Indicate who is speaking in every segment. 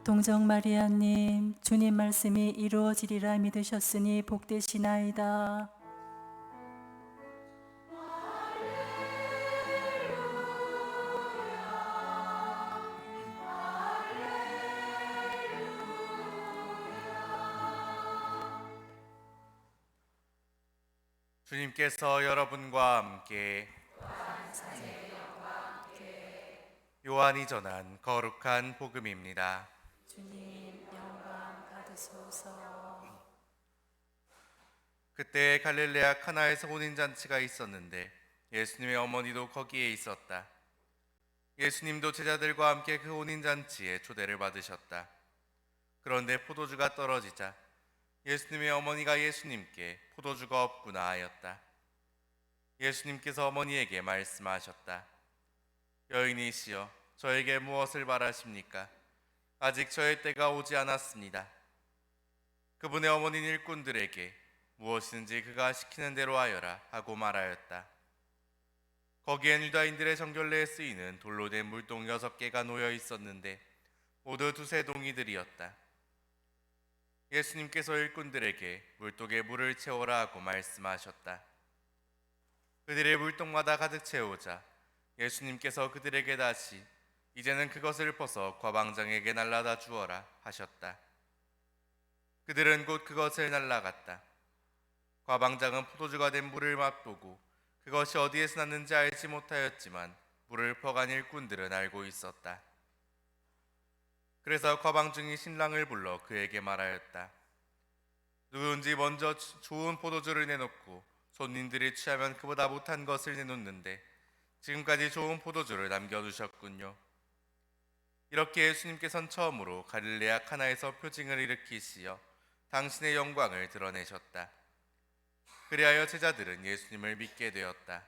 Speaker 1: 동정 마리아님, 주님 말씀이 이루어지리라 믿으셨으니 복되시나이다.
Speaker 2: 주님께서 여러분과 함께 요한이 전한 거룩한 복음입니다.
Speaker 1: 주님 영광 받으소서.
Speaker 2: 그때 갈릴레아 카나에서 혼인잔치가 있었는데 예수님의 어머니도 거기에 있었다. 예수님도 제자들과 함께 그 혼인잔치에 초대를 받으셨다. 그런데 포도주가 떨어지자 예수님의 어머니가 예수님께 포도주가 없구나 하였다. 예수님께서 어머니에게 말씀하셨다. 여인이시여, 저에게 무엇을 바라십니까? 아직 저의 때가 오지 않았습니다. 그분의 어머니는 일꾼들에게 무엇이든지 그가 시키는 대로 하여라 하고 말하였다. 거기엔 유다인들의 정결례에 쓰이는 돌로 된 물동 6개가 놓여 있었는데 모두 두세 동이들이었다. 예수님께서 일꾼들에게 물독에 물을 채워라 하고 말씀하셨다. 그들의 물동마다 가득 채우자 예수님께서 그들에게 다시 이제는 그것을 벗어 과방장에게 날라다 주어라 하셨다. 그들은 곧 그것을 날라갔다. 과방장은 포도주가 된 물을 맛보고 그것이 어디에서 났는지 알지 못하였지만 물을 퍼간 일꾼들은 알고 있었다. 그래서 과방중이 신랑을 불러 그에게 말하였다. 누구든지 먼저 좋은 포도주를 내놓고 손님들이 취하면 그보다 못한 것을 내놓는데 지금까지 좋은 포도주를 남겨두셨군요. 이렇게 예수님께서는 처음으로 갈릴레아 카나에서 표징을 일으키시어 당신의 영광을 드러내셨다. 그리하여 제자들은 예수님을 믿게 되었다.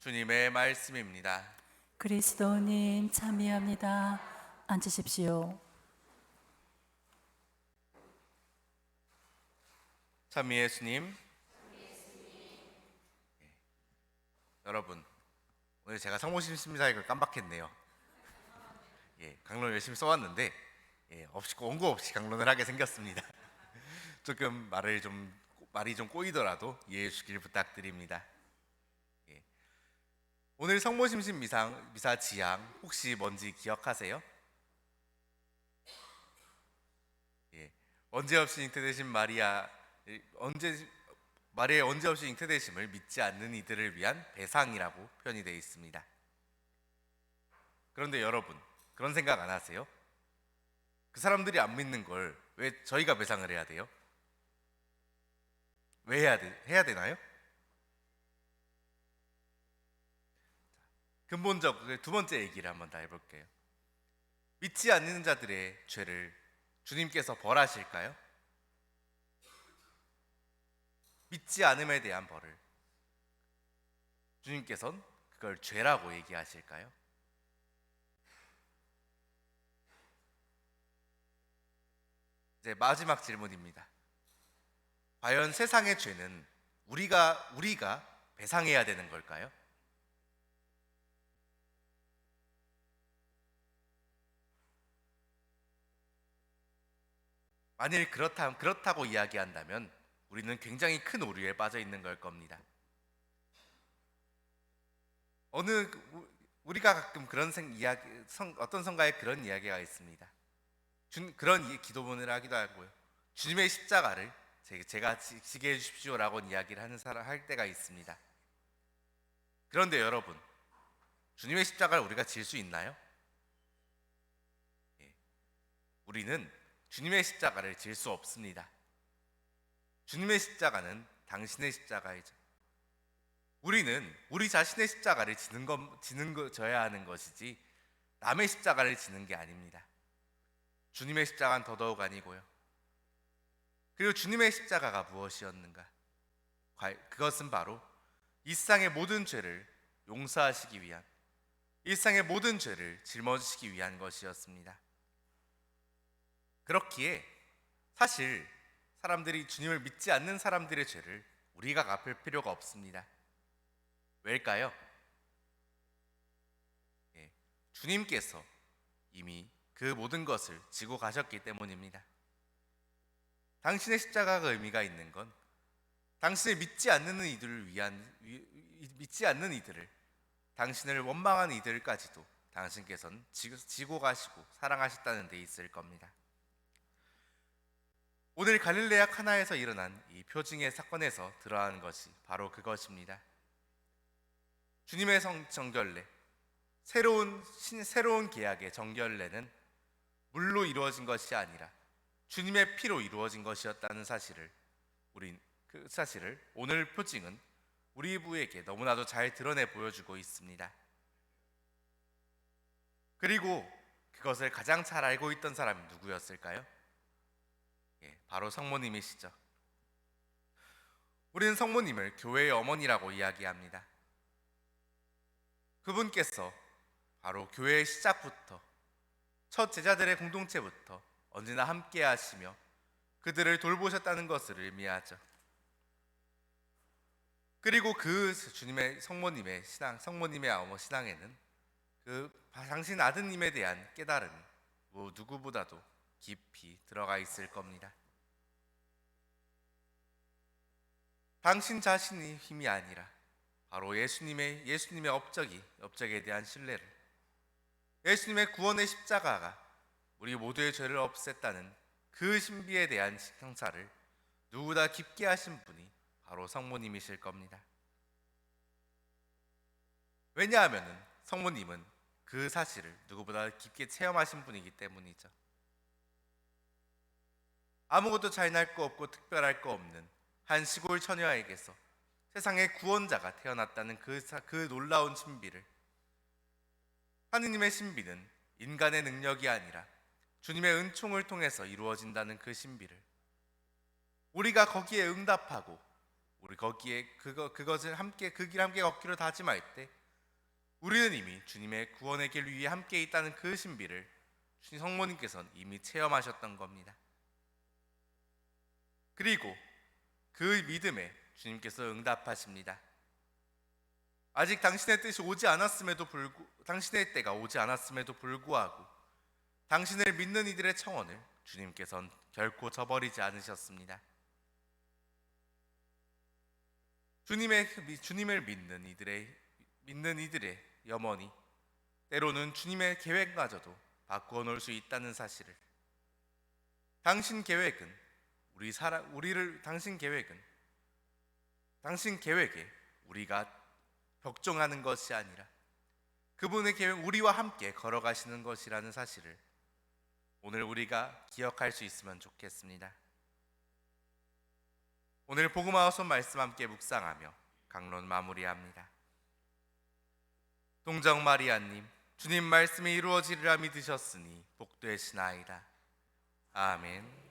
Speaker 2: 주님의 말씀입니다.
Speaker 1: 그리스도님 참여합니다. 앉으십시오.
Speaker 2: 참 예수님. 여러분, 오늘 제가 성모심 심사역을 깜빡했네요. 강론 열심히 써왔는데 원고 없이 강론을 하게 생겼습니다. 조금 말이 좀 꼬이더라도 이해해 주길 부탁드립니다. 오늘 성모심신 미사 지향 혹시 뭔지 기억하세요? 언제 없이 잉태되신 마리아의 언제 없이 잉태되심을 믿지 않는 이들을 위한 배상이라고 표현이 되어 있습니다. 그런데 여러분, 그런 생각 안 하세요? 그 사람들이 안 믿는 걸 왜 저희가 배상을 해야 돼요? 왜 해야 되나요? 근본적으로 두 번째 얘기를 한번 다 해볼게요. 믿지 않는 자들의 죄를 주님께서 벌하실까요? 믿지 않음에 대한 벌을 주님께서는 그걸 죄라고 얘기하실까요? 이제 마지막 질문입니다. 과연 세상의 죄는 우리가 배상해야 되는 걸까요? 만일 그렇다고 이야기한다면 우리는 굉장히 큰 오류에 빠져 있는 걸 겁니다. 우리가 가끔 어떤 성가에 그런 이야기가 있습니다. 그런 기도문을 하기도 하고요. 주님의 십자가를 제가 지게 해주십시오라고 이야기를 할 때가 있습니다. 그런데 여러분, 주님의 십자가를 우리가 질 수 있나요? 우리는 주님의 십자가를 질 수 없습니다. 주님의 십자가는 당신의 십자가이죠. 우리는 우리 자신의 십자가를 져야 하는 것이지 남의 십자가를 지는 게 아닙니다. 주님의 십자가는 더더욱 아니고요. 그리고 주님의 십자가가 무엇이었는가? 그것은 바로 일상의 모든 죄를 용서하시기 위한, 일상의 모든 죄를 짊어지시기 위한 것이었습니다. 그렇기에 사실 주님을 믿지 않는 사람들의 죄를 우리가 갚을 필요가 없습니다. 왜일까요? 주님께서 이미 그 모든 것을 지고 가셨기 때문입니다. 당신의 십자가가 의미가 있는 건 당신을 믿지 않는 이들을, 당신을 원망하는 이들까지도 당신께서는 지고 가시고 사랑하셨다는 데 있을 겁니다. 오늘 갈릴레아 카나에서 일어난 이 표징의 사건에서 드러나는 것이 바로 그것입니다. 주님의 정결례, 새로운 계약의 정결례는 물로 이루어진 것이 아니라 주님의 피로 이루어진 것이었다는 사실을 오늘 표징은 우리 부에게 너무나도 잘 드러내 보여주고 있습니다. 그리고 그것을 가장 잘 알고 있던 사람이 누구였을까요? 바로 성모님이시죠. 우리는 성모님을 교회의 어머니라고 이야기합니다. 그분께서 바로 교회의 시작부터, 첫 제자들의 공동체부터 언제나 함께 하시며 그들을 돌보셨다는 것을 의미하죠. 그리고 그 주님의 성모님의 신앙에는 당신 아드님에 대한 깨달음이 누구보다도 깊이 들어가 있을 겁니다. 당신 자신의 힘이 아니라 바로 예수님의 업적에 대한 신뢰를, 예수님의 구원의 십자가가 우리 모두의 죄를 없앴다는 그 신비에 대한 성찰을 누구보다 깊게 하신 분이 바로 성모님이실 겁니다. 왜냐하면 성모님은 그 사실을 누구보다 깊게 체험하신 분이기 때문이죠. 아무것도 잘날 거 없고 특별할 거 없는 한 시골 처녀에게서 세상의 구원자가 태어났다는 그 놀라운 신비를, 하느님의 신비는 인간의 능력이 아니라 주님의 은총을 통해서 이루어진다는 그 신비를 우리가 거기에 응답하고 우리 거기에 그것을 함께 그 길 함께 걷기로 다짐할 때 우리는 이미 주님의 구원의 길 위에 함께 있다는 그 신비를 주님 성모님께서는 이미 체험하셨던 겁니다. 그리고 그 믿음에 주님께서 응답하십니다. 아직 당신의 때가 오지 않았음에도 불구하고 당신을 믿는 이들의 청원을 주님께서는 결코 저버리지 않으셨습니다. 주님을 믿는 이들의 염원이 때로는 주님의 계획마저도 바꾸어 놓을 수 있다는 사실을, 당신 계획에 우리가 벽종하는 것이 아니라 그분의 계획 우리와 함께 걸어가시는 것이라는 사실을 오늘 우리가 기억할 수 있으면 좋겠습니다. 오늘 복음화서 말씀 함께 묵상하며 강론 마무리합니다. 동정 마리아님, 주님 말씀이 이루어지리라 믿으셨으니 복되시나이다. 아멘.